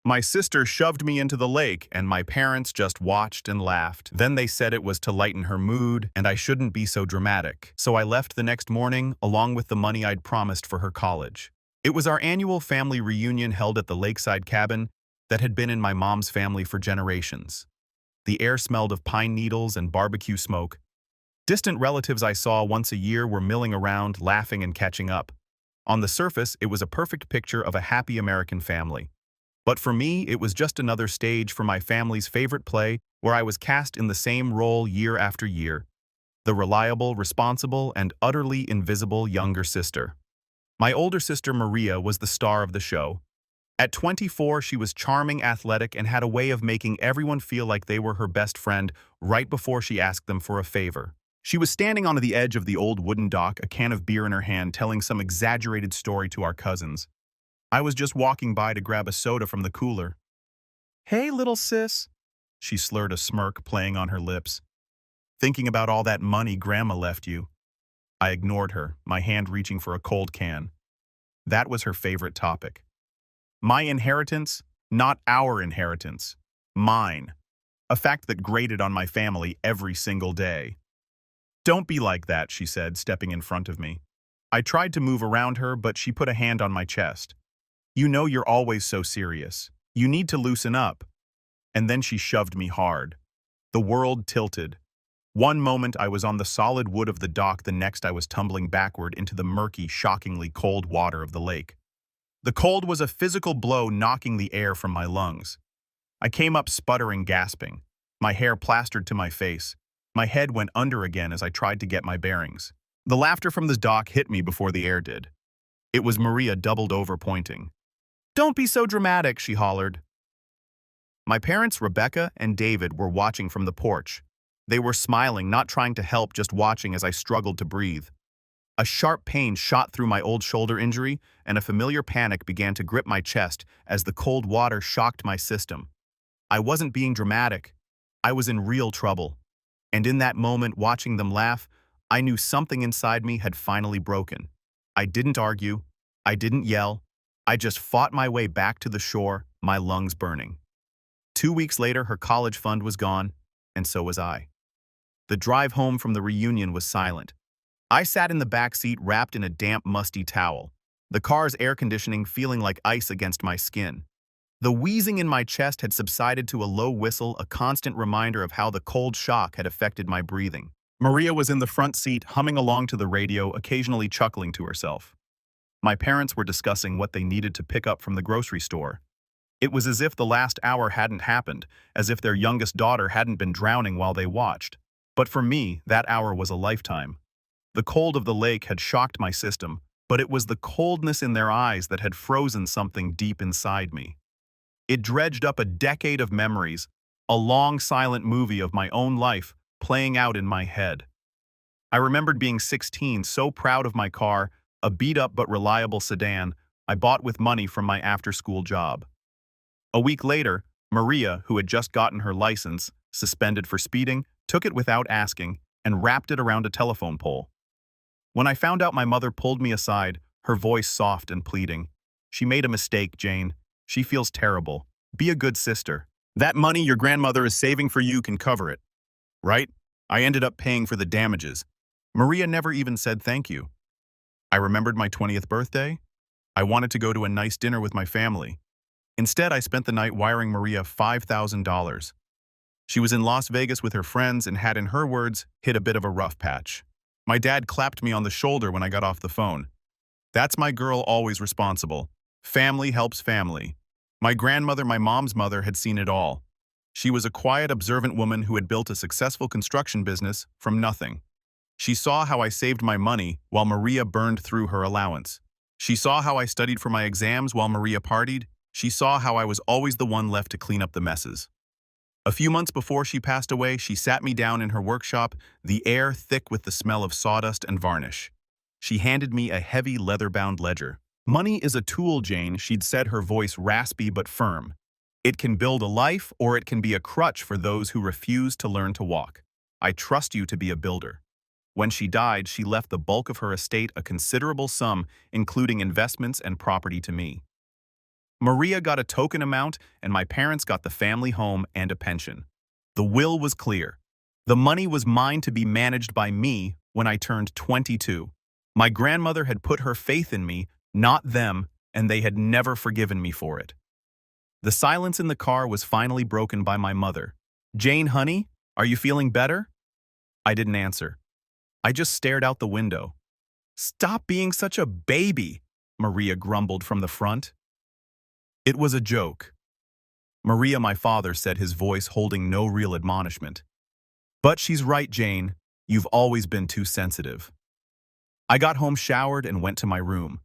My sister shoved me into the lake, and my parents just watched and laughed. Then they said it was to lighten her mood, and I shouldn't be so dramatic. So I left the next morning, along with the money I'd promised for her college. It was our annual family reunion held at the lakeside cabin that had been in my mom's family for generations. The air smelled of pine needles and barbecue smoke. Distant relatives I saw once a year were milling around, laughing and catching up. On the surface, it was a perfect picture of a happy American family. But for me, it was just another stage for my family's favorite play where I was cast in the same role year after year, the reliable, responsible, and utterly invisible younger sister. My older sister Maria was the star of the show. At 24, she was charming, athletic, and had a way of making everyone feel like they were her best friend right before she asked them for a favor. She was standing on the edge of the old wooden dock, a can of beer in her hand, telling some exaggerated story to our cousins. I was just walking by to grab a soda from the cooler. "Hey, little sis," she slurred, a smirk playing on her lips. "Thinking about all that money Grandma left you." I ignored her, my hand reaching for a cold can. That was her favorite topic. My inheritance, not our inheritance. Mine. A fact that grated on my family every single day. "Don't be like that," she said, stepping in front of me. I tried to move around her, but she put a hand on my chest. "You know you're always so serious. You need to loosen up." And then she shoved me hard. The world tilted. One moment I was on the solid wood of the dock, the next I was tumbling backward into the murky, shockingly cold water of the lake. The cold was a physical blow, knocking the air from my lungs. I came up sputtering, gasping. My hair plastered to my face. My head went under again as I tried to get my bearings. The laughter from the dock hit me before the air did. It was Maria, doubled over, pointing. "Don't be so dramatic," she hollered. My parents, Rebecca and David, were watching from the porch. They were smiling, not trying to help, just watching as I struggled to breathe. A sharp pain shot through my old shoulder injury, and a familiar panic began to grip my chest as the cold water shocked my system. I wasn't being dramatic. I was in real trouble. And in that moment, watching them laugh, I knew something inside me had finally broken. I didn't argue. I didn't yell. I just fought my way back to the shore, my lungs burning. 2 weeks later, her college fund was gone, and so was I. The drive home from the reunion was silent. I sat in the back seat, wrapped in a damp, musty towel, the car's air conditioning feeling like ice against my skin. The wheezing in my chest had subsided to a low whistle, a constant reminder of how the cold shock had affected my breathing. Maria was in the front seat, humming along to the radio, occasionally chuckling to herself. My parents were discussing what they needed to pick up from the grocery store. It was as if the last hour hadn't happened, as if their youngest daughter hadn't been drowning while they watched. But for me, that hour was a lifetime. The cold of the lake had shocked my system, but it was the coldness in their eyes that had frozen something deep inside me. It dredged up a decade of memories, a long silent movie of my own life playing out in my head. I remembered being 16, so proud of my car, a beat-up but reliable sedan I bought with money from my after-school job. A week later, Maria, who had just gotten her license, suspended for speeding, took it without asking and wrapped it around a telephone pole. When I found out, my mother pulled me aside, her voice soft and pleading. "She made a mistake, Jane. She feels terrible. Be a good sister. That money your grandmother is saving for you can cover it. Right? I ended up paying for the damages." Maria never even said thank you. I remembered my 20th birthday. I wanted to go to a nice dinner with my family. Instead, I spent the night wiring Maria $5,000. She was in Las Vegas with her friends and had, in her words, hit a bit of a rough patch. My dad clapped me on the shoulder when I got off the phone. "That's my girl, always responsible. Family helps family." My grandmother, my mom's mother, had seen it all. She was a quiet, observant woman who had built a successful construction business from nothing. She saw how I saved my money while Maria burned through her allowance. She saw how I studied for my exams while Maria partied. She saw how I was always the one left to clean up the messes. A few months before she passed away, she sat me down in her workshop, the air thick with the smell of sawdust and varnish. She handed me a heavy leather-bound ledger. "Money is a tool, Jane," she'd said, her voice raspy but firm. "It can build a life, or it can be a crutch for those who refuse to learn to walk. I trust you to be a builder." When she died, she left the bulk of her estate, a considerable sum, including investments and property, to me. Maria got a token amount, and my parents got the family home and a pension. The will was clear. The money was mine to be managed by me when I turned 22. My grandmother had put her faith in me, not them, and they had never forgiven me for it. The silence in the car was finally broken by my mother. "Jane, honey, are you feeling better?" I didn't answer. I just stared out the window. "Stop being such a baby," Maria grumbled from the front. It was a joke. Maria, my father, said, his voice holding no real admonishment. "But she's right, Jane. You've always been too sensitive." I got home, showered, and went to my room.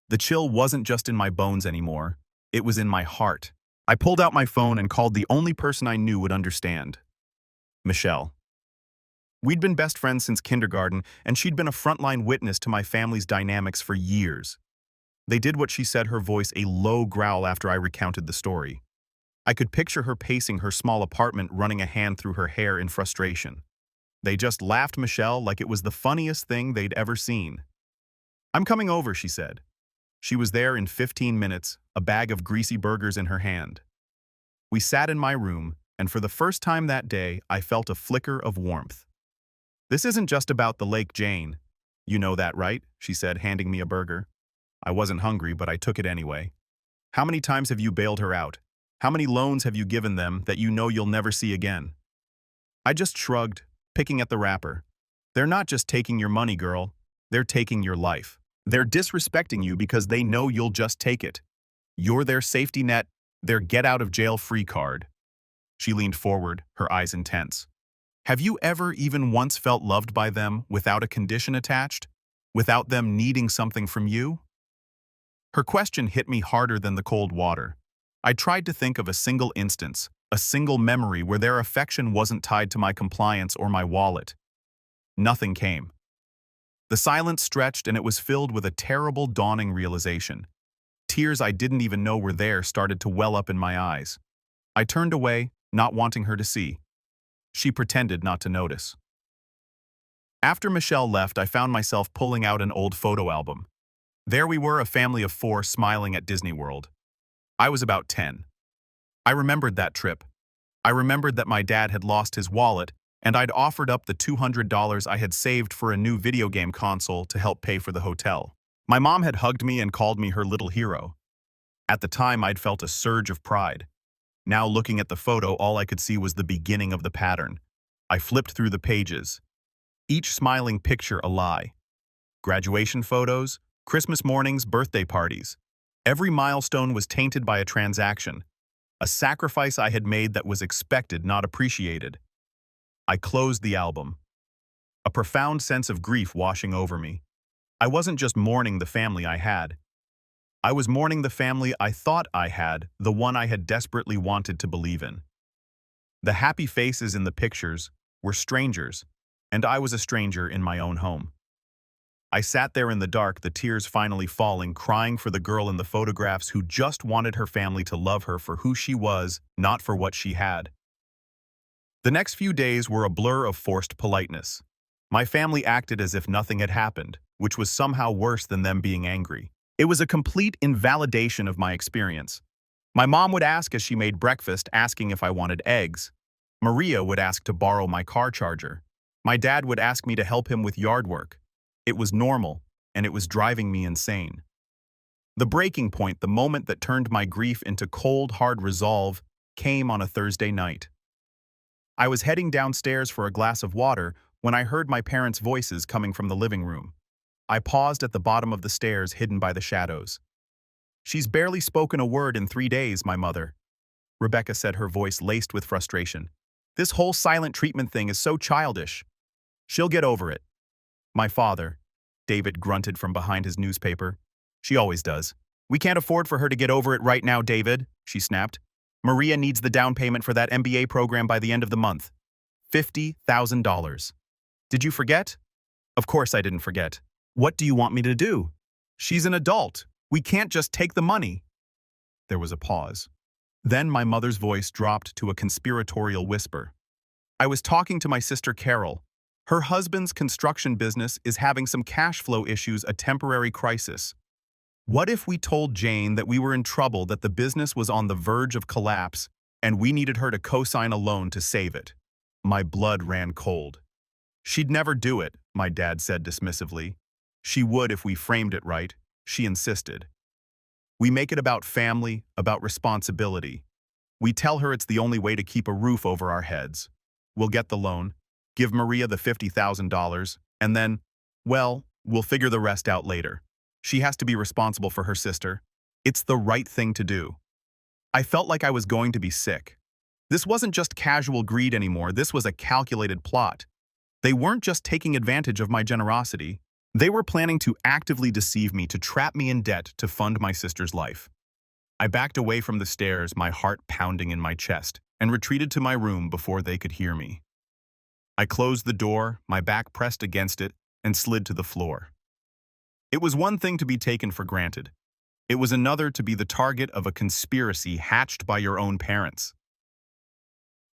The chill wasn't just in my bones anymore. It was in my heart. I pulled out my phone and called the only person I knew would understand. Michelle. We'd been best friends since kindergarten, and she'd been a frontline witness to my family's dynamics for years. They did what she said, her voice a low growl after I recounted the story. I could picture her pacing her small apartment, running a hand through her hair in frustration. They just laughed Michelle like it was the funniest thing they'd ever seen. "I'm coming over," she said. She was there in 15 minutes, a bag of greasy burgers in her hand. We sat in my room, and for the first time that day, I felt a flicker of warmth. "This isn't just about the lake, Jane. You know that, right?" she said, handing me a burger. I wasn't hungry, but I took it anyway. "How many times have you bailed her out? How many loans have you given them that you know you'll never see again?" I just shrugged, picking at the wrapper. "They're not just taking your money, girl. They're taking your life. They're disrespecting you because they know you'll just take it. You're their safety net, their get-out-of-jail-free card." She leaned forward, her eyes intense. "Have you ever even once felt loved by them without a condition attached? Without them needing something from you?" Her question hit me harder than the cold water. I tried to think of a single instance, a single memory where their affection wasn't tied to my compliance or my wallet. Nothing came. The silence stretched, and it was filled with a terrible, dawning realization. Tears I didn't even know were there started to well up in my eyes. I turned away, not wanting her to see. She pretended not to notice. After Michelle left, I found myself pulling out an old photo album. There we were, a family of 4 smiling at Disney World. I was about 10. I remembered that trip. I remembered that my dad had lost his wallet, and I'd offered up the $200 I had saved for a new video game console to help pay for the hotel. My mom had hugged me and called me her little hero. At the time, I'd felt a surge of pride. Now, looking at the photo, all I could see was the beginning of the pattern. I flipped through the pages. Each smiling picture a lie. Graduation photos, Christmas mornings, birthday parties. Every milestone was tainted by a transaction, a sacrifice I had made that was expected, not appreciated. I closed the album. A profound sense of grief washing over me. I wasn't just mourning the family I had. I was mourning the family I thought I had, the one I had desperately wanted to believe in. The happy faces in the pictures were strangers, and I was a stranger in my own home. I sat there in the dark, the tears finally falling, crying for the girl in the photographs who just wanted her family to love her for who she was, not for what she had. The next few days were a blur of forced politeness. My family acted as if nothing had happened, which was somehow worse than them being angry. It was a complete invalidation of my experience. My mom would ask as she made breakfast, asking if I wanted eggs. Maria would ask to borrow my car charger. My dad would ask me to help him with yard work. It was normal, and it was driving me insane. The breaking point, the moment that turned my grief into cold, hard resolve, came on a Thursday night. I was heading downstairs for a glass of water when I heard my parents' voices coming from the living room. I paused at the bottom of the stairs, hidden by the shadows. "She's barely spoken a word in 3 days, my mother," Rebecca said, her voice laced with frustration. "This whole silent treatment thing is so childish. She'll get over it." "My father," David grunted from behind his newspaper. "She always does." "We can't afford for her to get over it right now, David," she snapped. "Maria needs the down payment for that MBA program by the end of the month. $50,000. Did you forget?" "Of course I didn't forget. What do you want me to do? She's an adult. We can't just take the money." There was a pause. Then my mother's voice dropped to a conspiratorial whisper. "I was talking to my sister Carol. Her husband's construction business is having some cash flow issues, a temporary crisis. What if we told Jane that we were in trouble, that the business was on the verge of collapse, and we needed her to co-sign a loan to save it? My blood ran cold. She'd never do it, my dad said dismissively. She would if we framed it right, she insisted. We make it about family, about responsibility. We tell her it's the only way to keep a roof over our heads. We'll get the loan, give Maria the $50,000, and then, well, we'll figure the rest out later. She has to be responsible for her sister. It's the right thing to do. I felt like I was going to be sick. This wasn't just casual greed anymore, this was a calculated plot. They weren't just taking advantage of my generosity. They were planning to actively deceive me, to trap me in debt to fund my sister's life. I backed away from the stairs, my heart pounding in my chest, and retreated to my room before they could hear me. I closed the door, my back pressed against it, and slid to the floor. It was one thing to be taken for granted. It was another to be the target of a conspiracy hatched by your own parents.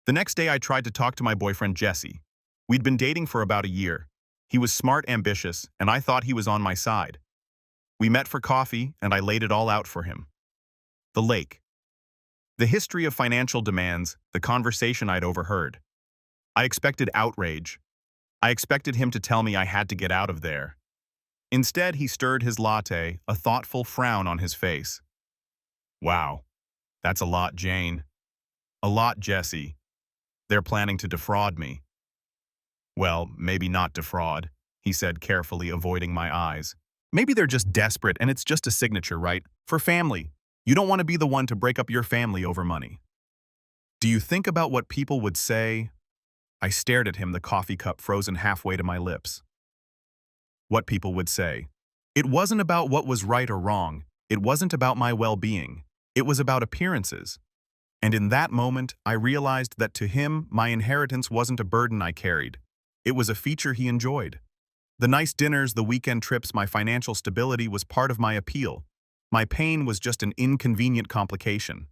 The next day I tried to talk to my boyfriend Jesse. We'd been dating for about a year. He was smart, ambitious, and I thought he was on my side. We met for coffee, and I laid it all out for him. The lake. The history of financial demands, the conversation I'd overheard. I expected outrage. I expected him to tell me I had to get out of there. Instead, he stirred his latte, a thoughtful frown on his face. Wow, that's a lot, Jane. A lot, Jesse. They're planning to defraud me. Well, maybe not defraud, he said, carefully avoiding my eyes. Maybe they're just desperate and it's just a signature, right? For family. You don't want to be the one to break up your family over money. Do you think about what people would say? I stared at him, the coffee cup frozen halfway to my lips. What people would say. It wasn't about what was right or wrong. It wasn't about my well-being. It was about appearances. And in that moment, I realized that to him, my inheritance wasn't a burden I carried. It was a feature he enjoyed. The nice dinners, the weekend trips, my financial stability was part of my appeal. My pain was just an inconvenient complication.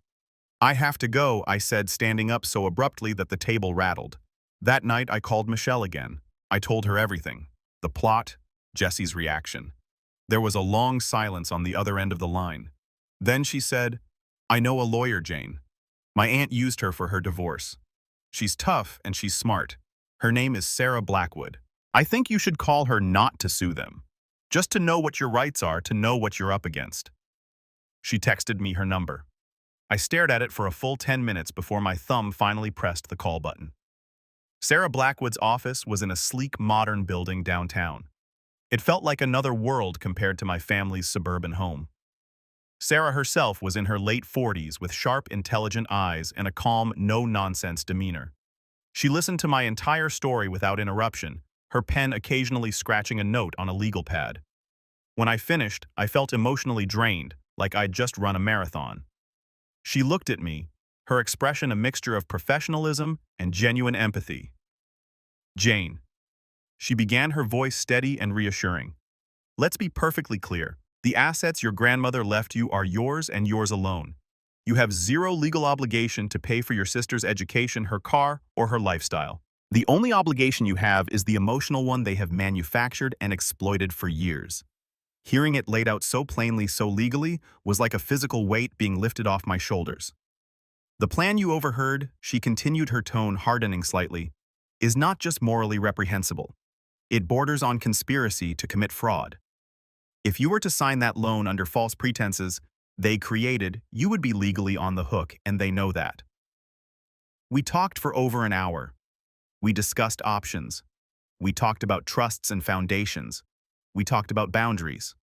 I have to go, I said, standing up so abruptly that the table rattled. That night, I called Michelle again. I told her everything. The plot, Jesse's reaction. There was a long silence on the other end of the line. Then she said, I know a lawyer, Jane. My aunt used her for her divorce. She's tough and she's smart. Her name is Sarah Blackwood. I think you should call her not to sue them. Just to know what your rights are, to know what you're up against. She texted me her number. I stared at it for a full 10 minutes before my thumb finally pressed the call button. Sarah Blackwood's office was in a sleek, modern building downtown. It felt like another world compared to my family's suburban home. Sarah herself was in her late 40s with sharp, intelligent eyes and a calm, no-nonsense demeanor. She listened to my entire story without interruption, her pen occasionally scratching a note on a legal pad. When I finished, I felt emotionally drained, like I'd just run a marathon. She looked at me, her expression a mixture of professionalism and genuine empathy. Jane. She began, her voice steady and reassuring. Let's be perfectly clear. The assets your grandmother left you are yours and yours alone. You have zero legal obligation to pay for your sister's education, her car, or her lifestyle. The only obligation you have is the emotional one they have manufactured and exploited for years. Hearing it laid out so plainly, so legally, was like a physical weight being lifted off my shoulders. The plan you overheard, she continued, her tone hardening slightly, is not just morally reprehensible. It borders on conspiracy to commit fraud. If you were to sign that loan under false pretenses they created, you would be legally on the hook, and they know that. We talked for over an hour. We discussed options. We talked about trusts and foundations. We talked about boundaries.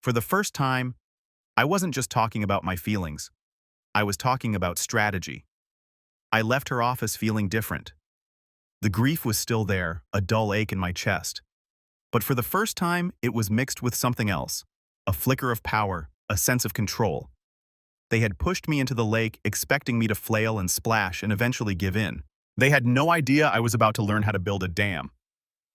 For the first time, I wasn't just talking about my feelings. I was talking about strategy. I left her office feeling different. The grief was still there, a dull ache in my chest. But for the first time, it was mixed with something else, a flicker of power, a sense of control. They had pushed me into the lake, expecting me to flail and splash and eventually give in. They had no idea I was about to learn how to build a dam.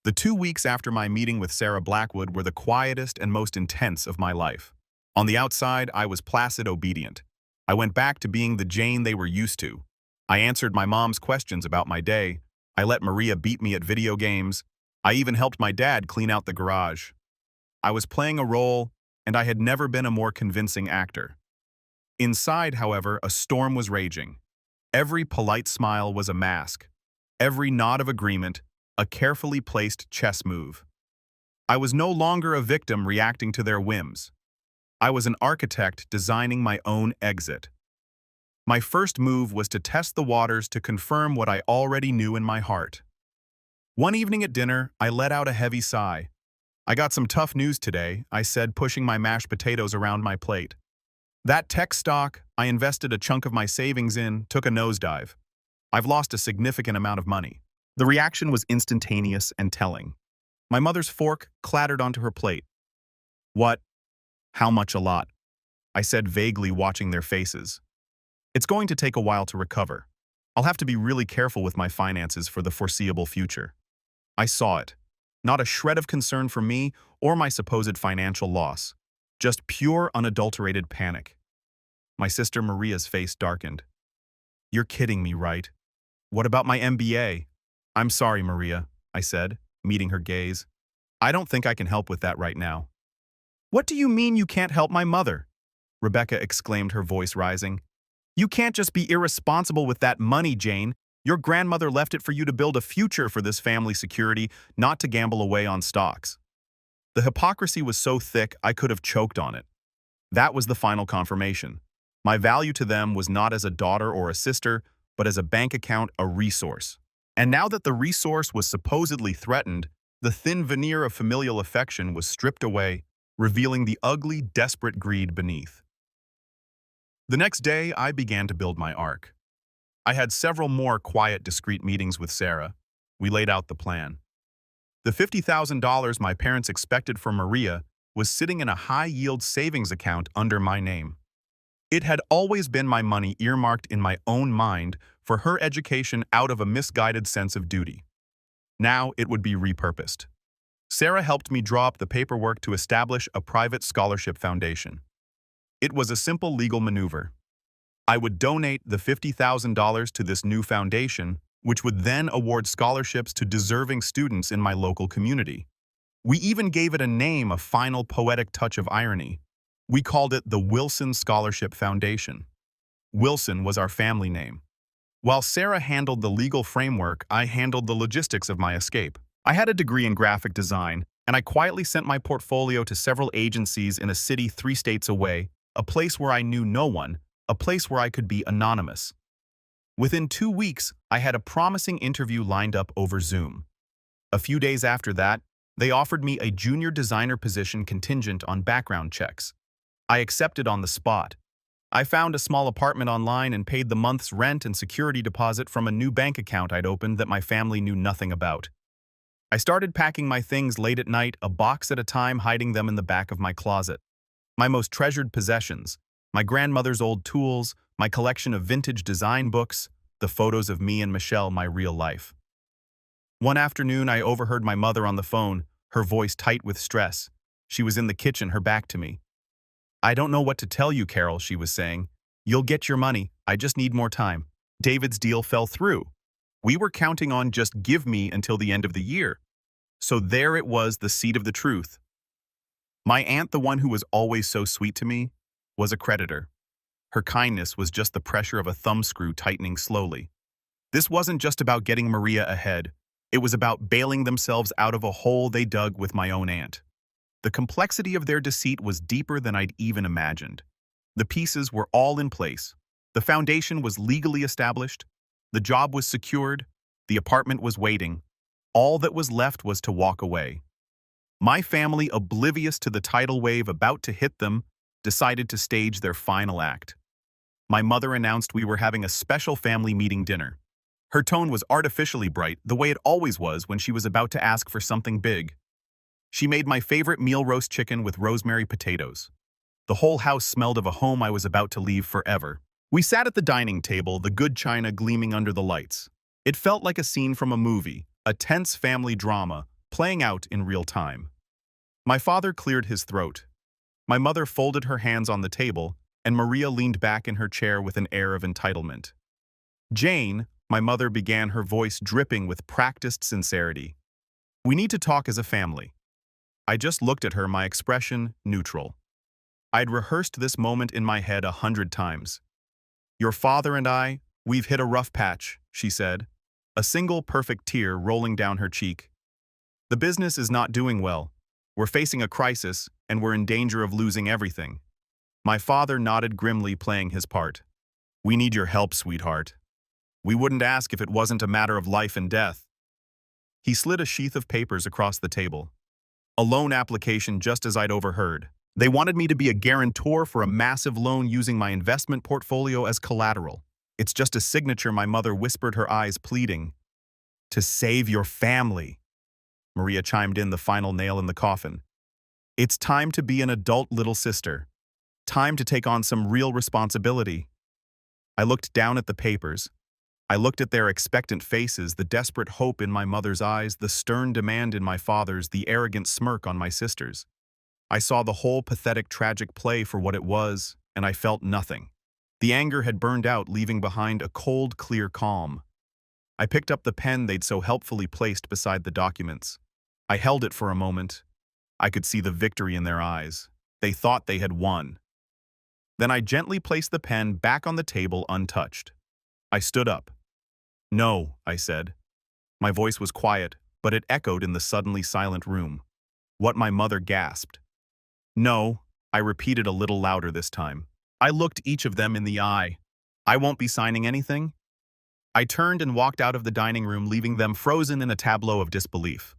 The 2 weeks after my meeting with Sarah Blackwood were the quietest and most intense of my life. On the outside, I was placid, obedient. I went back to being the Jane they were used to. I answered my mom's questions about my day. I let Maria beat me at video games. I even helped my dad clean out the garage. I was playing a role, and I had never been a more convincing actor. Inside, however, a storm was raging. Every polite smile was a mask. Every nod of agreement, a carefully placed chess move. I was no longer a victim reacting to their whims. I was an architect designing my own exit. My first move was to test the waters to confirm what I already knew in my heart. One evening at dinner, I let out a heavy sigh. "I got some tough news today," I said, pushing my mashed potatoes around my plate. "That tech stock I invested a chunk of my savings in took a nosedive. I've lost a significant amount of money." The reaction was instantaneous and telling. My mother's fork clattered onto her plate. "What? How much a lot?" I said, vaguely watching their faces. "It's going to take a while to recover. I'll have to be really careful with my finances for the foreseeable future." I saw it. Not a shred of concern for me or my supposed financial loss. Just pure, unadulterated panic. My sister Maria's face darkened. "You're kidding me, right? What about my MBA?" "I'm sorry, Maria," I said, meeting her gaze. "I don't think I can help with that right now." "What do you mean you can't help my mother?" Rebecca exclaimed, her voice rising. "You can't just be irresponsible with that money, Jane. Your grandmother left it for you to build a future for this family security, not to gamble away on stocks." The hypocrisy was so thick I could have choked on it. That was the final confirmation. My value to them was not as a daughter or a sister, but as a bank account, a resource. And now that the resource was supposedly threatened, the thin veneer of familial affection was stripped away, revealing the ugly, desperate greed beneath. The next day, I began to build my arc. I had several more quiet, discreet meetings with Sarah. We laid out the plan. The $50,000 my parents expected from Maria was sitting in a high-yield savings account under my name. It had always been my money earmarked in my own mind for her education out of a misguided sense of duty. Now it would be repurposed. Sarah helped me draw up the paperwork to establish a private scholarship foundation. It was a simple legal maneuver. I would donate the $50,000 to this new foundation, which would then award scholarships to deserving students in my local community. We even gave it a name, a final poetic touch of irony. We called it the Wilson Scholarship Foundation. Wilson was our family name. While Sarah handled the legal framework, I handled the logistics of my escape. I had a degree in graphic design, and I quietly sent my portfolio to several agencies in a city 3 states away, a place where I knew no one, a place where I could be anonymous. Within 2 weeks, I had a promising interview lined up over Zoom. A few days after that, they offered me a junior designer position contingent on background checks. I accepted on the spot. I found a small apartment online and paid the month's rent and security deposit from a new bank account I'd opened that my family knew nothing about. I started packing my things late at night, a box at a time, hiding them in the back of my closet. My most treasured possessions, my grandmother's old tools, my collection of vintage design books, the photos of me and Michelle, my real life. One afternoon, I overheard my mother on the phone, her voice tight with stress. She was in the kitchen, her back to me. "I don't know what to tell you, Carol," she was saying. "You'll get your money. I just need more time. David's deal fell through. We were counting on just give me until the end of the year." So there it was, the seed of the truth. My aunt, the one who was always so sweet to me, was a creditor. Her kindness was just the pressure of a thumbscrew tightening slowly. This wasn't just about getting Maria ahead. It was about bailing themselves out of a hole they dug with my own aunt. The complexity of their deceit was deeper than I'd even imagined. The pieces were all in place. The foundation was legally established. The job was secured. The apartment was waiting. All that was left was to walk away. My family, oblivious to the tidal wave about to hit them, decided to stage their final act. My mother announced we were having a special family meeting dinner. Her tone was artificially bright, the way it always was when she was about to ask for something big. She made my favorite meal, roast chicken with rosemary potatoes. The whole house smelled of a home I was about to leave forever. We sat at the dining table, the good china gleaming under the lights. It felt like a scene from a movie, a tense family drama, playing out in real time. My father cleared his throat. My mother folded her hands on the table, and Maria leaned back in her chair with an air of entitlement. "Jane," my mother began, her voice dripping with practiced sincerity. "We need to talk as a family." I just looked at her, my expression neutral. I'd rehearsed this moment in my head 100 times. Your father and I, we've hit a rough patch, she said, a single perfect tear rolling down her cheek. The business is not doing well. We're facing a crisis, and we're in danger of losing everything. My father nodded grimly, playing his part. We need your help, sweetheart. We wouldn't ask if it wasn't a matter of life and death. He slid a sheath of papers across the table. A loan application, just as I'd overheard. They wanted me to be a guarantor for a massive loan using my investment portfolio as collateral. It's just a signature, my mother whispered, her eyes pleading. To save your family. Maria chimed in, the final nail in the coffin. It's time to be an adult, little sister. Time to take on some real responsibility. I looked down at the papers. I looked at their expectant faces, the desperate hope in my mother's eyes, the stern demand in my father's, the arrogant smirk on my sister's. I saw the whole pathetic, tragic play for what it was, and I felt nothing. The anger had burned out, leaving behind a cold, clear calm. I picked up the pen they'd so helpfully placed beside the documents. I held it for a moment. I could see the victory in their eyes. They thought they had won. Then I gently placed the pen back on the table, untouched. I stood up. No, I said. My voice was quiet, but it echoed in the suddenly silent room. What my mother gasped. No, I repeated a little louder this time. I looked each of them in the eye. I won't be signing anything. I turned and walked out of the dining room, leaving them frozen in a tableau of disbelief.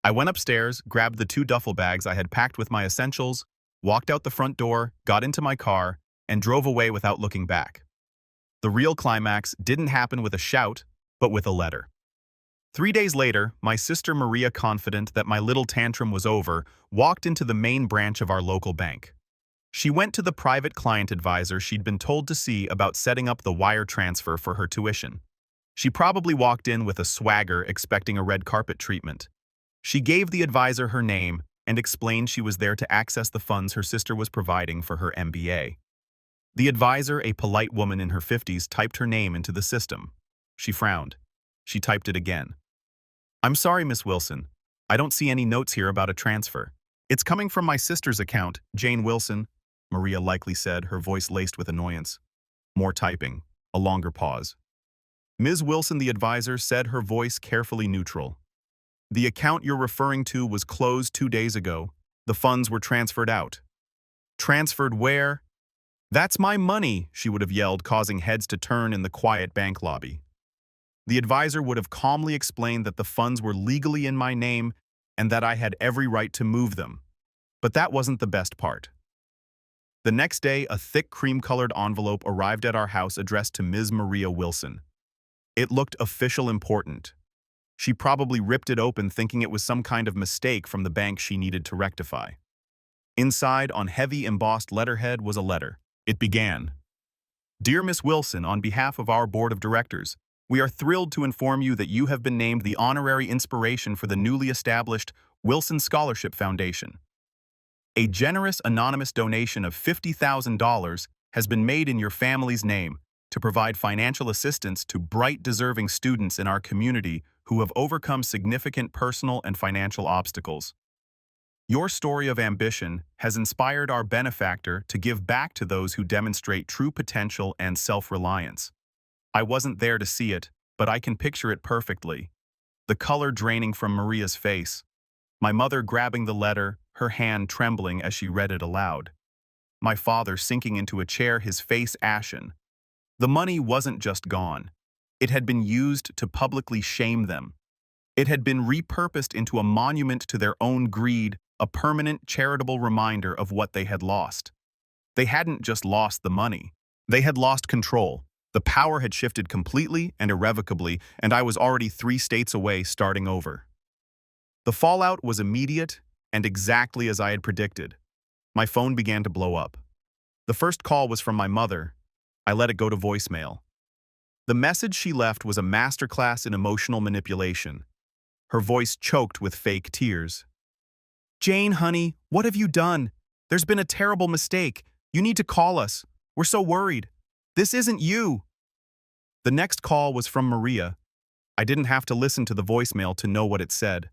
I went upstairs, grabbed the 2 duffel bags I had packed with my essentials, walked out the front door, got into my car, and drove away without looking back. The real climax didn't happen with a shout, but with a letter. 3 days later, my sister Maria, confident that my little tantrum was over, walked into the main branch of our local bank. She went to the private client advisor she'd been told to see about setting up the wire transfer for her tuition. She probably walked in with a swagger, expecting a red carpet treatment. She gave the advisor her name and explained she was there to access the funds her sister was providing for her MBA. The advisor, a polite woman in her 50s, typed her name into the system. She frowned. She typed it again. I'm sorry, Miss Wilson. I don't see any notes here about a transfer. It's coming from my sister's account, Jane Wilson, Maria likely said, her voice laced with annoyance. More typing. A longer pause. Ms. Wilson, the advisor, said, her voice carefully neutral. The account you're referring to was closed 2 days ago. The funds were transferred out. Transferred where? That's my money, she would have yelled, causing heads to turn in the quiet bank lobby. The advisor would have calmly explained that the funds were legally in my name and that I had every right to move them. But that wasn't the best part. The next day, a thick cream-colored envelope arrived at our house addressed to Ms. Maria Wilson. It looked official, important. She probably ripped it open thinking it was some kind of mistake from the bank she needed to rectify. Inside, on heavy embossed letterhead, was a letter. It began, Dear Miss Wilson, on behalf of our board of directors, we are thrilled to inform you that you have been named the honorary inspiration for the newly established Wilson Scholarship Foundation. A generous anonymous donation of $50,000 has been made in your family's name to provide financial assistance to bright, deserving students in our community who have overcome significant personal and financial obstacles. Your story of ambition has inspired our benefactor to give back to those who demonstrate true potential and self-reliance. I wasn't there to see it, but I can picture it perfectly. The color draining from Maria's face. My mother grabbing the letter, her hand trembling as she read it aloud. My father sinking into a chair, his face ashen. The money wasn't just gone. It had been used to publicly shame them. It had been repurposed into a monument to their own greed, a permanent charitable reminder of what they had lost. They hadn't just lost the money. They had lost control. The power had shifted completely and irrevocably, and I was already 3 states away, starting over. The fallout was immediate and exactly as I had predicted. My phone began to blow up. The first call was from my mother. I let it go to voicemail. The message she left was a masterclass in emotional manipulation. Her voice choked with fake tears. Jane, honey, what have you done? There's been a terrible mistake. You need to call us. We're so worried. This isn't you. The next call was from Maria. I didn't have to listen to the voicemail to know what it said.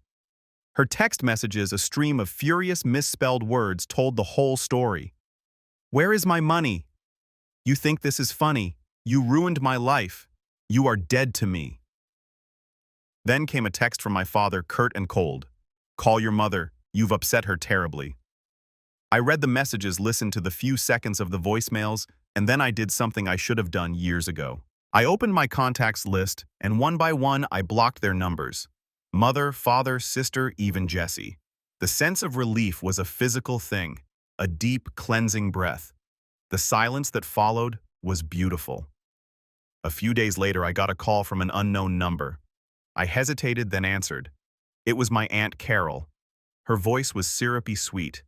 Her text messages, a stream of furious misspelled words, told the whole story. Where is my money? You think this is funny? You ruined my life. You are dead to me. Then came a text from my father, curt and cold. Call your mother. You've upset her terribly. I read the messages, listened to the few seconds of the voicemails, and then I did something I should have done years ago. I opened my contacts list, and one by one I blocked their numbers. Mother, father, sister, even Jesse. The sense of relief was a physical thing, a deep, cleansing breath. The silence that followed was beautiful. A few days later, I got a call from an unknown number. I hesitated, then answered. It was my Aunt Carol. Her voice was syrupy sweet.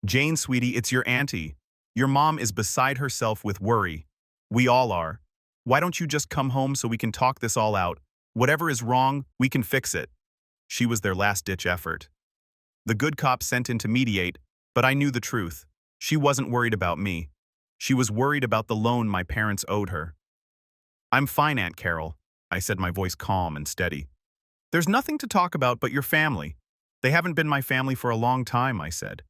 Jane, sweetie, it's your auntie. Your mom is beside herself with worry. We all are. Why don't you just come home so we can talk this all out? Whatever is wrong, we can fix it. She was their last-ditch effort. The good cop sent in to mediate, but I knew the truth. She wasn't worried about me. She was worried about the loan my parents owed her. I'm fine, Aunt Carol, I said, my voice calm and steady. There's nothing to talk about but your family. They haven't been my family for a long time, I said.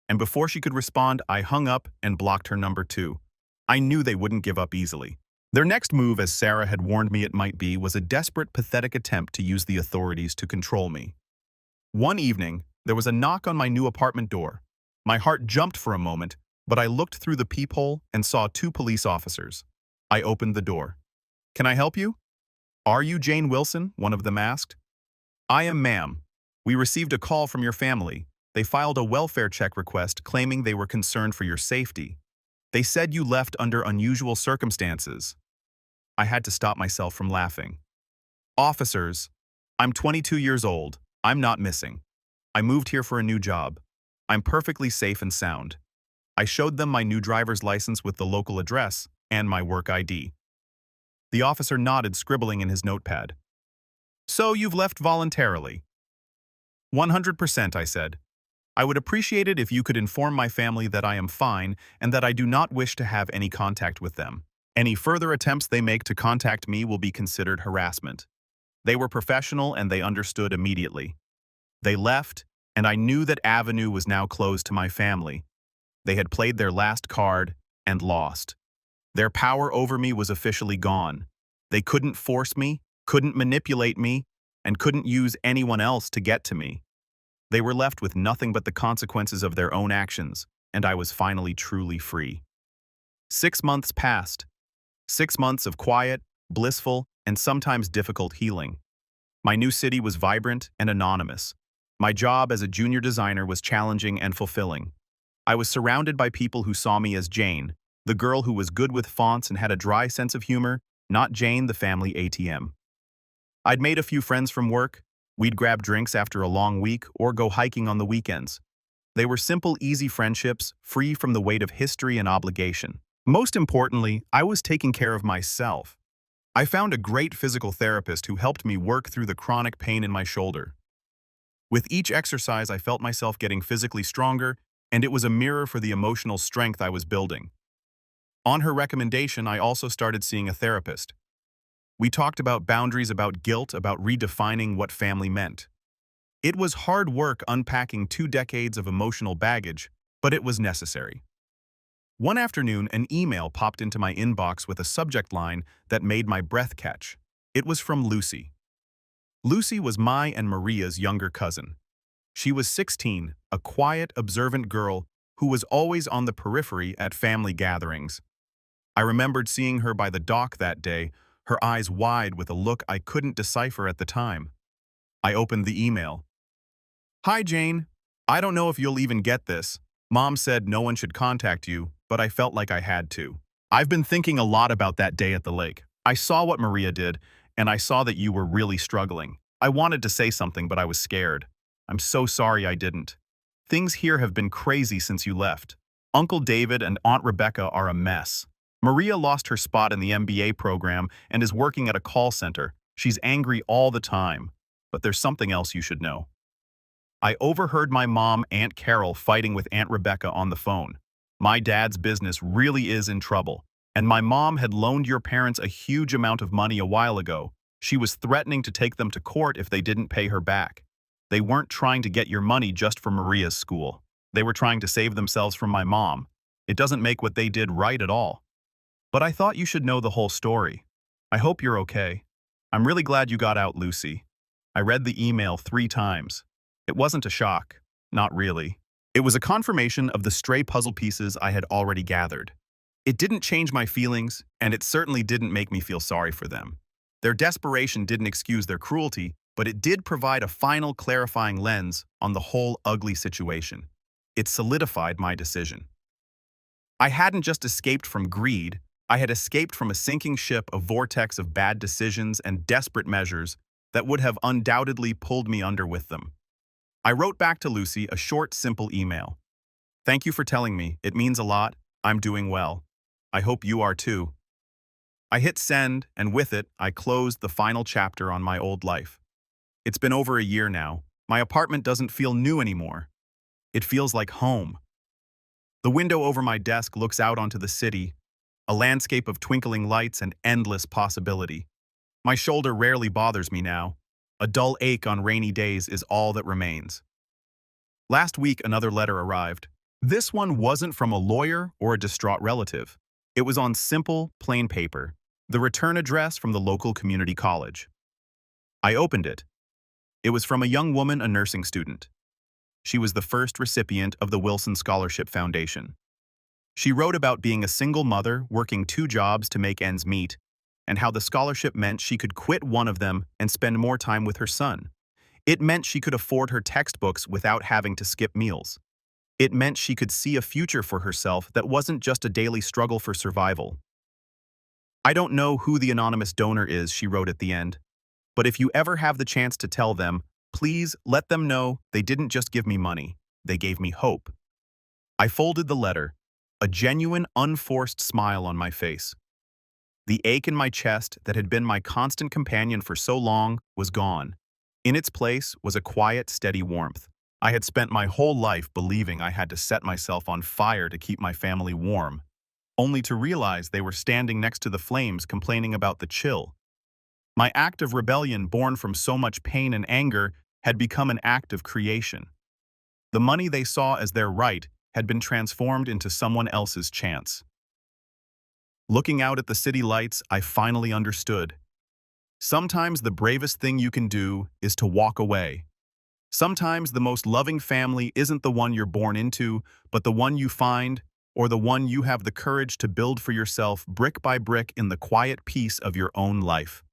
And before she could respond, I hung up and blocked her number too. I knew they wouldn't give up easily. Their next move, as Sarah had warned me it might be, was a desperate, pathetic attempt to use the authorities to control me. One evening, there was a knock on my new apartment door. My heart jumped for a moment, but I looked through the peephole and saw 2 police officers. I opened the door. Can I help you? Are you Jane Wilson? One of them asked. I am, ma'am. We received a call from your family. They filed a welfare check request claiming they were concerned for your safety. They said you left under unusual circumstances. I had to stop myself from laughing. Officers, I'm 22 years old. I'm not missing. I moved here for a new job. I'm perfectly safe and sound. I showed them my new driver's license with the local address and my work ID. The officer nodded, scribbling in his notepad. So you've left voluntarily? 100%, I said. I would appreciate it if you could inform my family that I am fine and that I do not wish to have any contact with them. Any further attempts they make to contact me will be considered harassment. They were professional and they understood immediately. They left, and I knew that avenue was now closed to my family. They had played their last card and lost. Their power over me was officially gone. They couldn't force me, couldn't manipulate me, and couldn't use anyone else to get to me. They were left with nothing but the consequences of their own actions, and I was finally truly free. 6 months passed. 6 months of quiet, blissful, and sometimes difficult healing. My new city was vibrant and anonymous. My job as a junior designer was challenging and fulfilling. I was surrounded by people who saw me as Jane, the girl who was good with fonts and had a dry sense of humor, not Jane, the family ATM. I'd made a few friends from work. We'd grab drinks after a long week or go hiking on the weekends. They were simple, easy friendships, free from the weight of history and obligation. Most importantly, I was taking care of myself. I found a great physical therapist who helped me work through the chronic pain in my shoulder. With each exercise, I felt myself getting physically stronger, and it was a mirror for the emotional strength I was building. On her recommendation, I also started seeing a therapist. We talked about boundaries, about guilt, about redefining what family meant. It was hard work unpacking 2 decades of emotional baggage, but it was necessary. One afternoon, an email popped into my inbox with a subject line that made my breath catch. It was from Lucy. Lucy was my and Maria's younger cousin. She was 16, a quiet, observant girl who was always on the periphery at family gatherings. I remembered seeing her by the dock that day, her eyes wide with a look I couldn't decipher at the time. I opened the email. Hi, Jane. I don't know if you'll even get this. Mom said no one should contact you, but I felt like I had to. I've been thinking a lot about that day at the lake. I saw what Maria did, and I saw that you were really struggling. I wanted to say something, but I was scared. I'm so sorry I didn't. Things here have been crazy since you left. Uncle David and Aunt Rebecca are a mess. Maria lost her spot in the MBA program and is working at a call center. She's angry all the time. But there's something else you should know. I overheard my mom, Aunt Carol, fighting with Aunt Rebecca on the phone. My dad's business really is in trouble, and my mom had loaned your parents a huge amount of money a while ago. She was threatening to take them to court if they didn't pay her back. They weren't trying to get your money just for Maria's school. They were trying to save themselves from my mom. It doesn't make what they did right at all. But I thought you should know the whole story. I hope you're okay. I'm really glad you got out, Lucy. I read the email 3 times. It wasn't a shock. Not really. It was a confirmation of the stray puzzle pieces I had already gathered. It didn't change my feelings, and it certainly didn't make me feel sorry for them. Their desperation didn't excuse their cruelty, but it did provide a final clarifying lens on the whole ugly situation. It solidified my decision. I hadn't just escaped from greed, I had escaped from a sinking ship, a vortex of bad decisions and desperate measures that would have undoubtedly pulled me under with them. I wrote back to Lucy a short, simple email. Thank you for telling me. It means a lot. I'm doing well. I hope you are too. I hit send, and with it, I closed the final chapter on my old life. It's been over a year now. My apartment doesn't feel new anymore. It feels like home. The window over my desk looks out onto the city, a landscape of twinkling lights and endless possibility. My shoulder rarely bothers me now. A dull ache on rainy days is all that remains. Last week, another letter arrived. This one wasn't from a lawyer or a distraught relative. It was on simple, plain paper, the return address from the local community college. I opened it. It was from a young woman, a nursing student. She was the first recipient of the Wilson Scholarship Foundation. She wrote about being a single mother working 2 jobs to make ends meet, and how the scholarship meant she could quit one of them and spend more time with her son. It meant she could afford her textbooks without having to skip meals. It meant she could see a future for herself that wasn't just a daily struggle for survival. I don't know who the anonymous donor is, she wrote at the end, but if you ever have the chance to tell them, please let them know they didn't just give me money, they gave me hope. I folded the letter, a genuine, unforced smile on my face. The ache in my chest that had been my constant companion for so long was gone. In its place was a quiet, steady warmth. I had spent my whole life believing I had to set myself on fire to keep my family warm, only to realize they were standing next to the flames complaining about the chill. My act of rebellion, born from so much pain and anger, had become an act of creation. The money they saw as their right had been transformed into someone else's chance. Looking out at the city lights, I finally understood. Sometimes the bravest thing you can do is to walk away. Sometimes the most loving family isn't the one you're born into, but the one you find, or the one you have the courage to build for yourself brick by brick in the quiet peace of your own life.